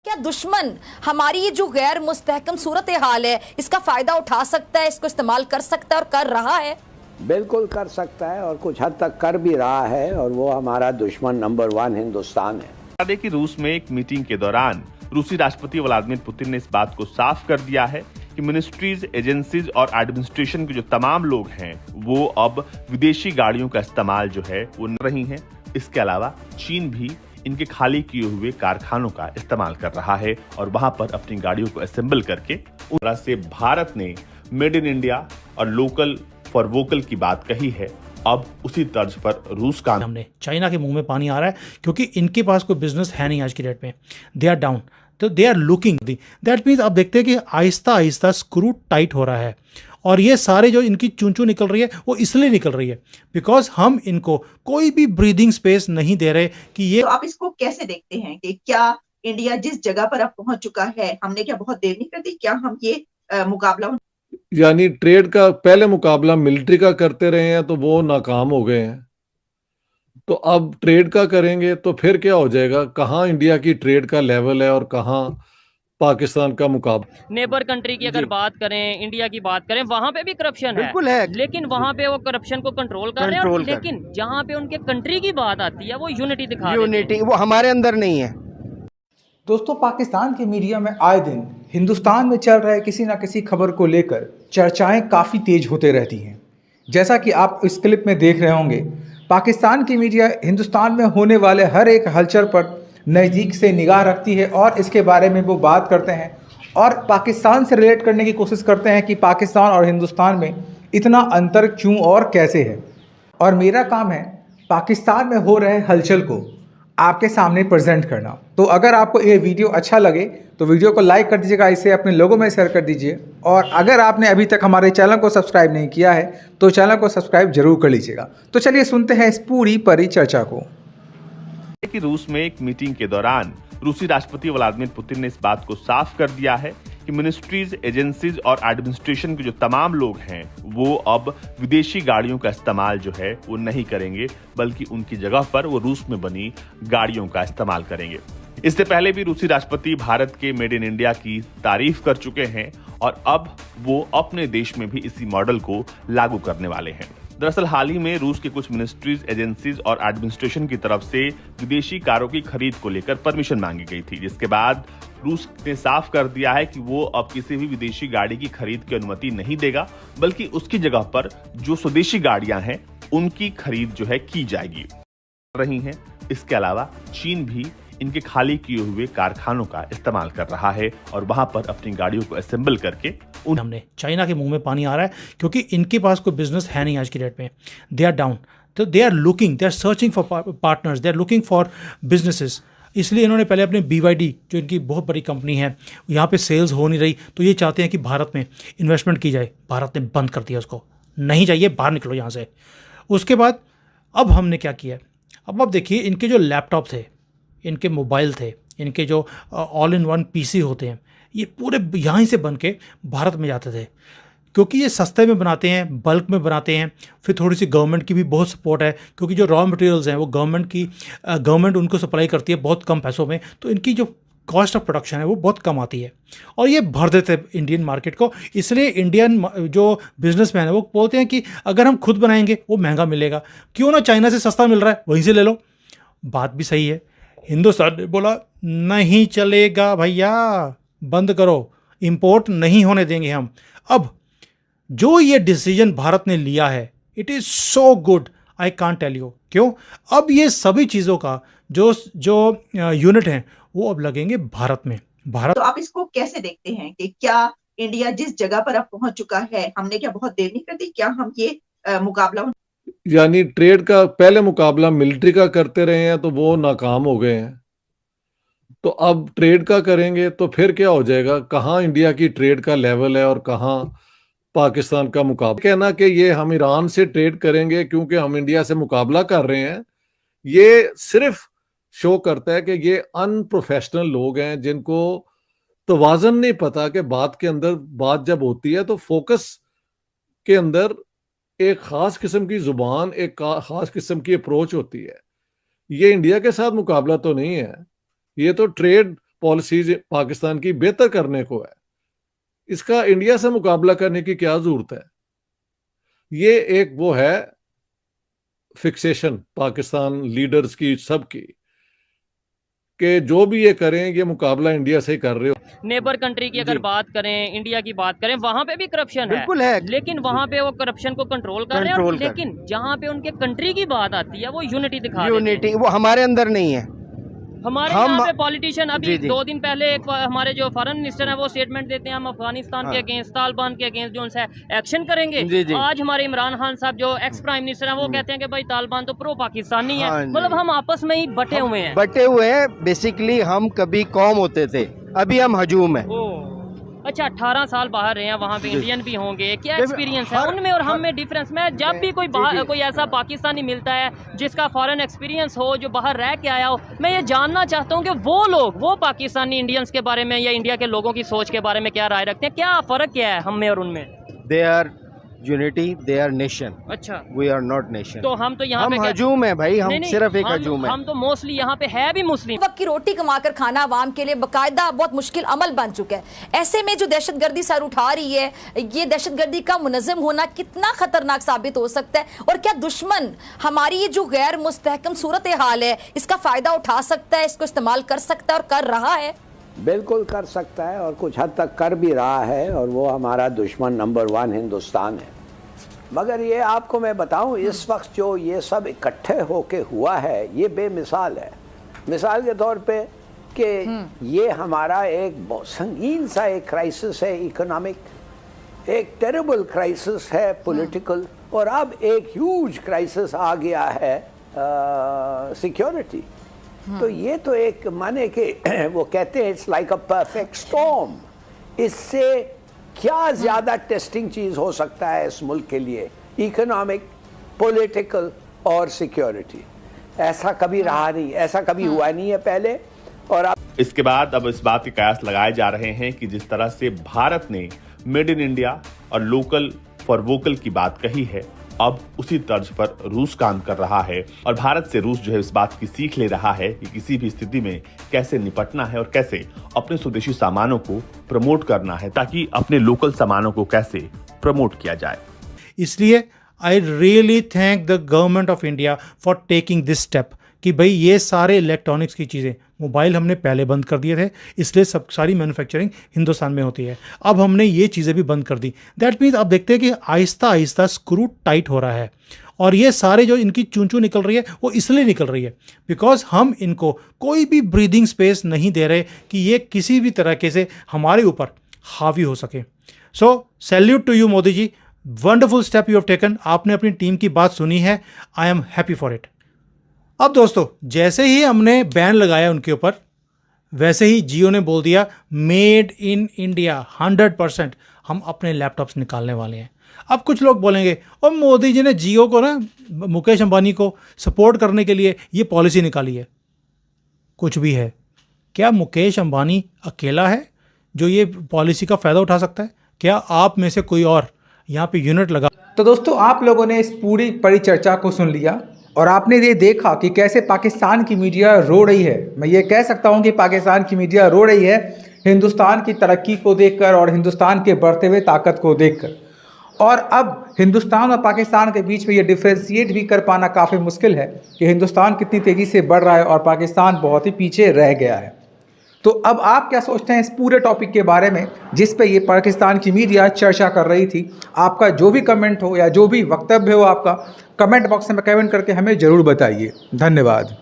क्या दुश्मन हमारी ये जो गैर मुस्तहकम सूरत हाल है इसका फायदा उठा सकता है, इसको इस्तेमाल कर सकता है और कर रहा है? बिल्कुल कर सकता है और कुछ हद तक कर भी रहा है, और वो हमारा दुश्मन नंबर 1 हिंदुस्तान है। बता दें कि रूस में एक मीटिंग के दौरान रूसी राष्ट्रपति व्लादिमीर पुतिन ने इस बात को साफ कर दिया है कि मिनिस्ट्रीज, एजेंसीज और एडमिनिस्ट्रेशन के जो तमाम लोग हैं वो अब विदेशी गाड़ियों का इस्तेमाल जो है वो कर रही हैं। इसके अलावा चीन भी इनके खाली किए हुए कारखानों का इस्तेमाल कर रहा है और वहां पर अपनी गाड़ियों को असेंबल करके उस तरह से भारत ने मेड इन इंडिया और लोकल फॉर वोकल की बात कही है। अब उसी तर्ज पर रूस का हमने चाइना के मुंह में पानी आ रहा है क्योंकि इनके पास कोई बिजनेस है नहीं आज की डेट में। दे आर डाउन, तो they are looking, that means आप देखते हैं कि आहिस्ता आहिस्ता स्क्रू टाइट हो रहा है और ये सारे जो इनकी चूंचू निकल रही है वो इसलिए निकल रही है बिकॉज हम इनको कोई भी ब्रीदिंग स्पेस नहीं दे रहे कि ये। तो आप इसको कैसे देखते हैं कि क्या इंडिया जिस जगह पर अब पहुंच चुका है, हमने क्या बहुत देर नहीं कर दी? क्या हम ये मुकाबला, यानी ट्रेड का पहले मुकाबला मिलिट्री का करते रहे हैं तो वो नाकाम हो गए हैं, तो अब ट्रेड का करेंगे तो फिर क्या हो जाएगा? कहाँ इंडिया की ट्रेड का लेवल है और कहाँ पाकिस्तान का मुकाबला। नेबर कंट्री की अगर बात करें, इंडिया की बात करें, वहाँ पे भी करप्शन बिल्कुल है, लेकिन वहाँ पे वो करप्शन को कंट्रोल कर रहे हैं। लेकिन जहाँ पे उनके कंट्री की बात आती है वो यूनिटी दिखा देते हैं। वो हमारे अंदर नहीं है। दोस्तों, पाकिस्तान के मीडिया में आए दिन हिंदुस्तान में चल रहे किसी न किसी खबर को लेकर चर्चाएं काफ़ी तेज होते रहती हैं। जैसा कि आप इस क्लिप में देख रहे होंगे, पाकिस्तान की मीडिया हिंदुस्तान में होने वाले हर एक हलचल पर नज़दीक से निगाह रखती है और इसके बारे में वो बात करते हैं और पाकिस्तान से रिलेट करने की कोशिश करते हैं कि पाकिस्तान और हिंदुस्तान में इतना अंतर क्यों और कैसे है। और मेरा काम है पाकिस्तान में हो रहे हलचल को आपके सामने प्रेजेंट करना। तो अगर आपको ये वीडियो अच्छा लगे तो वीडियो को लाइक कर दीजिएगा, इसे अपने लोगों में शेयर कर दीजिए, और अगर आपने अभी तक हमारे चैनल को सब्सक्राइब नहीं किया है तो चैनल को सब्सक्राइब जरूर कर लीजिएगा। तो चलिए सुनते हैं इस पूरी परिचर्चा को। कि रूस में एक मीटिंग के दौरान रूसी राष्ट्रपति व्लादिमीर पुतिन ने इस बात को साफ कर दिया है कि मिनिस्ट्रीज, एजेंसीज और एडमिनिस्ट्रेशन के जो तमाम लोग हैं वो अब विदेशी गाड़ियों का इस्तेमाल जो है वो नहीं करेंगे, बल्कि उनकी जगह पर वो रूस में बनी गाड़ियों का इस्तेमाल करेंगे। इससे पहले भी रूसी राष्ट्रपति भारत के मेड इन इंडिया की तारीफ कर चुके हैं और अब वो अपने देश में भी इसी मॉडल को लागू करने वाले हैं। दरअसल हाल ही में रूस के कुछ मिनिस्ट्रीज, एजेंसीज और एडमिनिस्ट्रेशन की तरफ से विदेशी कारों की खरीद को लेकर परमिशन मांगी गई थी, जिसके बाद रूस ने साफ कर दिया है कि वो अब किसी भी विदेशी गाड़ी की खरीद की अनुमति नहीं देगा, बल्कि उसकी जगह पर जो स्वदेशी गाड़ियां हैं उनकी खरीद जो है की जाएगी रही हैं। इसके अलावा चीन भी इनके खाली किए हुए कारखानों का इस्तेमाल कर रहा है और वहां पर अपनी गाड़ियों को असेंबल करके हमने चाइना के मुंह में पानी आ रहा है क्योंकि इनके पास कोई बिजनेस है नहीं आज की डेट में। दे आर डाउन, तो they are looking, they are searching for partners, they are looking for businesses. इसलिए इन्होंने पहले अपने BYD जो इनकी बहुत बड़ी कंपनी है, यहाँ पे सेल्स हो नहीं रही, तो ये चाहते हैं कि भारत में इन्वेस्टमेंट की जाए। भारत ने बंद कर दिया उसको, नहीं चाहिए, बाहर निकलो यहाँ से। उसके बाद अब हमने क्या किया, अब देखिए इनके जो लैपटॉप थे, इनके मोबाइल थे, इनके जो ऑल इन वन PC होते हैं, ये पूरे यहाँ से बन के भारत में जाते थे क्योंकि ये सस्ते में बनाते हैं, बल्क में बनाते हैं। फिर थोड़ी सी गवर्नमेंट की भी बहुत सपोर्ट है क्योंकि जो रॉ मटेरियल्स हैं वो गवर्नमेंट उनको सप्लाई करती है बहुत कम पैसों में, तो इनकी जो कॉस्ट ऑफ प्रोडक्शन है वो बहुत कम आती है और ये भर देते हैं इंडियन मार्केट को। इसलिए इंडियन जो बिजनेसमैन है वो बोलते हैं कि अगर हम खुद बनाएंगे वो महंगा मिलेगा, क्यों ना चाइना से सस्ता मिल रहा है वहीं से ले लो। बात भी सही है। हिंदुस्तान ने बोला नहीं चलेगा भैया, बंद करो, इंपोर्ट नहीं होने देंगे हम। अब जो ये डिसीजन भारत ने लिया है, it is so good, I can't tell you क्यों। अब ये सभी चीज़ों का जो यूनिट हैं वो अब लगेंगे भारत में। तो आप इसको कैसे देखते हैं कि क्या इंडिया जिस जगह पर अब पहुंच चुका है, हमने क्या बहुत देर नहीं कर दी? क्या हम ये मुकाबला, यानी ट्रेड का पहले मुकाबला मिलिट्री का करते रहे हैं तो वो नाकाम हो गए हैं, तो अब ट्रेड का करेंगे तो फिर क्या हो जाएगा? कहाँ इंडिया की ट्रेड का लेवल है और कहाँ पाकिस्तान का मुकाबला। कहना कि ये हम ईरान से ट्रेड करेंगे क्योंकि हम इंडिया से मुकाबला कर रहे हैं, ये सिर्फ शो करता है कि ये अनप्रोफेशनल लोग हैं जिनको तवाज़ुन नहीं पता कि बात के अंदर बात जब होती है तो फोकस के अंदर एक खास किस्म की जुबान, एक खास किस्म की अप्रोच होती है। ये इंडिया के साथ मुकाबला तो नहीं है, ये तो ट्रेड पॉलिसीज पाकिस्तान की बेहतर करने को है। इसका इंडिया से मुकाबला करने की क्या जरूरत है? ये एक वो है फिक्सेशन पाकिस्तान लीडर्स की, सबकी, कि जो भी ये करें ये मुकाबला इंडिया से कर रहे हो। नेबर कंट्री की अगर बात करें, इंडिया की बात करें, वहां पे भी करप्शन बिल्कुल है, लेकिन वहां पे वो करप्शन को कंट्रोल कर रहे हैं। लेकिन जहां पे उनके कंट्री की बात आती है वो यूनिटी दिखा यूनिटी वो हमारे अंदर नहीं है। हमारे यहाँ पे पॉलिटिशियन अभी 2 दिन पहले हमारे जो फॉरेन मिनिस्टर है वो स्टेटमेंट देते हैं हम अफगानिस्तान के अगेंस्ट, तालिबान के अगेंस्ट जो उनसे एक्शन करेंगे। आज हमारे इमरान खान साहब जो एक्स प्राइम मिनिस्टर हैं वो कहते हैं कि भाई तालिबान तो प्रो पाकिस्तानी है। मतलब हम आपस में ही बटे हुए हैं। बेसिकली हम कभी कौम होते थे, अभी हम हजूम है। अच्छा, 18 साल बाहर रहे हैं, वहाँ पे इंडियन भी होंगे, क्या एक्सपीरियंस है उनमें और हम में डिफरेंस? मैं जब भी कोई ऐसा पाकिस्तानी मिलता है जिसका फॉरेन एक्सपीरियंस हो, जो बाहर रह के आया हो, मैं ये जानना चाहता हूँ कि वो पाकिस्तानी इंडियंस के बारे में या इंडिया के लोगों की सोच के बारे में क्या राय रखते हैं, क्या फ़र्क क्या है हम में और उनमें? They are unity, they are nation. अच्छा, वी आर नॉट नेशन। तो हम तो यहाँ पे हजूम है भाई, हम सिर्फ एक हजूम है। हम तो मोस्टली यहाँ पे है भी मुस्लिम। वक्त की रोटी कमाकर खाना आवाम के लिए बाकायदा बहुत मुश्किल अमल बन चुका है। ऐसे में जो दहशतगर्दी सर उठा रही है, ये दहशतगर्दी का मुनज़्ज़म होना कितना खतरनाक साबित हो सकता है? और क्या दुश्मन हमारी ये जो गैर मुस्तहकम सूरत हाल है इसका फायदा उठा सकता है, इसको इस्तेमाल कर सकता है और कर रहा है? बिल्कुल कर सकता है और कुछ हद तक कर भी रहा है, और वो हमारा दुश्मन नंबर 1 हिंदुस्तान है। मगर ये आपको मैं बताऊं, इस वक्त जो ये सब इकट्ठे होके हुआ है ये बेमिसाल है। मिसाल के तौर पे कि ये हमारा एक बहुत संगीन सा एक क्राइसिस है, इकोनॉमिक, एक टेरिबल क्राइसिस है पॉलिटिकल, और अब एक ह्यूज क्राइसिस आ गया है सिक्योरिटी। तो ये तो एक माने कि वो कहते हैं it's like a perfect storm. इससे क्या ज्यादा टेस्टिंग चीज हो सकता है इस मुल्क के लिए, इकोनॉमिक, पॉलिटिकल और सिक्योरिटी? ऐसा कभी रहा नहीं, ऐसा कभी हुआ नहीं है पहले। और अब इसके बाद अब इस बात के कयास लगाए जा रहे हैं कि जिस तरह से भारत ने मेड इन इंडिया और लोकल फॉर वोकल की बात कही है, अब उसी तर्ज पर रूस काम कर रहा है। और भारत से रूस जो है इस बात की सीख ले रहा है कि किसी भी स्थिति में कैसे निपटना है और कैसे अपने स्वदेशी सामानों को प्रमोट करना है, ताकि अपने लोकल सामानों को कैसे प्रमोट किया जाए। इसलिए I really thank the government of India for taking this step कि भाई ये सारे इलेक्ट्रॉनिक्स की चीज़ें, मोबाइल हमने पहले बंद कर दिए थे, इसलिए सब सारी मैन्युफैक्चरिंग हिंदुस्तान में होती है। अब हमने ये चीज़ें भी बंद कर दी। दैट मीन्स अब देखते हैं कि आहिस्ता आहिस्ता स्क्रू टाइट हो रहा है, और ये सारे जो इनकी चूंचू निकल रही है वो इसलिए निकल रही है बिकॉज हम इनको कोई भी ब्रीदिंग स्पेस नहीं दे रहे कि ये किसी भी तरीके से हमारे ऊपर हावी हो सके। So salute to you Modi ji, wonderful step you have taken. आपने अपनी टीम की बात सुनी है, I am happy for it. अब दोस्तों, जैसे ही हमने बैन लगाया उनके ऊपर, वैसे ही जियो ने बोल दिया मेड इन इंडिया 100% हम अपने लैपटॉप्स निकालने वाले हैं। अब कुछ लोग बोलेंगे और मोदी जी ने जियो को ना, मुकेश अंबानी को सपोर्ट करने के लिए ये पॉलिसी निकाली है। कुछ भी है, क्या मुकेश अंबानी अकेला है जो ये पॉलिसी का फ़ायदा उठा सकता है? क्या आप में से कोई और यहाँ पे यूनिट लगा? तो दोस्तों, आप लोगों ने इस पूरी परिचर्चा को सुन लिया और आपने ये देखा कि कैसे पाकिस्तान की मीडिया रो रही है। मैं ये कह सकता हूँ कि पाकिस्तान की मीडिया रो रही है हिंदुस्तान की तरक्की को देखकर और हिंदुस्तान के बढ़ते हुए ताकत को देखकर। और अब हिंदुस्तान और पाकिस्तान के बीच में ये डिफ्रेंशिएट भी कर पाना काफ़ी मुश्किल है कि हिंदुस्तान कितनी तेज़ी से बढ़ रहा है और पाकिस्तान बहुत ही पीछे रह गया है। तो अब आप क्या सोचते हैं इस पूरे टॉपिक के बारे में जिस पे ये पाकिस्तान की मीडिया चर्चा कर रही थी? आपका जो भी कमेंट हो या जो भी वक्तव्य हो आपका, कमेंट बॉक्स में कमेंट करके हमें ज़रूर बताइए। धन्यवाद।